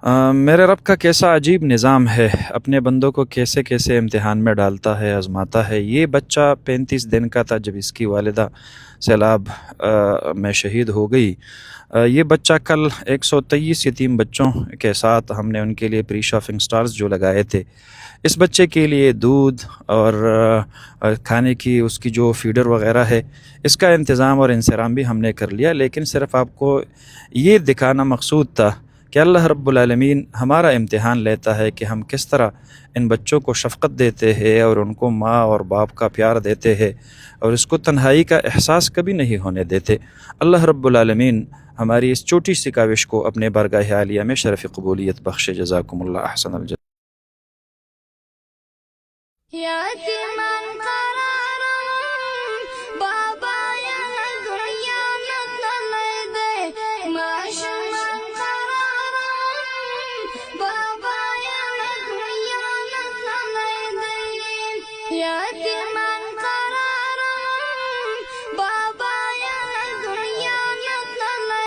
میرے رب کا کیسا عجیب نظام ہے، اپنے بندوں کو کیسے کیسے امتحان میں ڈالتا ہے، آزماتا ہے۔ یہ بچہ 35 دن کا تھا جب اس کی والدہ سیلاب میں شہید ہو گئی۔ یہ بچہ کل 123 یتیم بچوں کے ساتھ ہم نے ان کے لیے پری شافنگ سٹارز جو لگائے تھے، اس بچے کے لیے دودھ اور کھانے کی اس کی جو فیڈر وغیرہ ہے، اس کا انتظام اور انصرام بھی ہم نے کر لیا، لیکن صرف آپ کو یہ دکھانا مقصود تھا کہ اللہ رب العالمین ہمارا امتحان لیتا ہے کہ ہم کس طرح ان بچوں کو شفقت دیتے ہیں اور ان کو ماں اور باپ کا پیار دیتے ہیں اور اس کو تنہائی کا احساس کبھی نہیں ہونے دیتے۔ اللہ رب العالمین ہماری اس چھوٹی سی کاوش کو اپنے بارگاہ عالیہ میں شرف قبولیت بخشے۔ جزاکم اللہ احسن الجزاء۔ یتیمان قرارم بابایا دنیا نتنمیده ماشومان قرارم بابایا دنیا نتنمیده یتیمان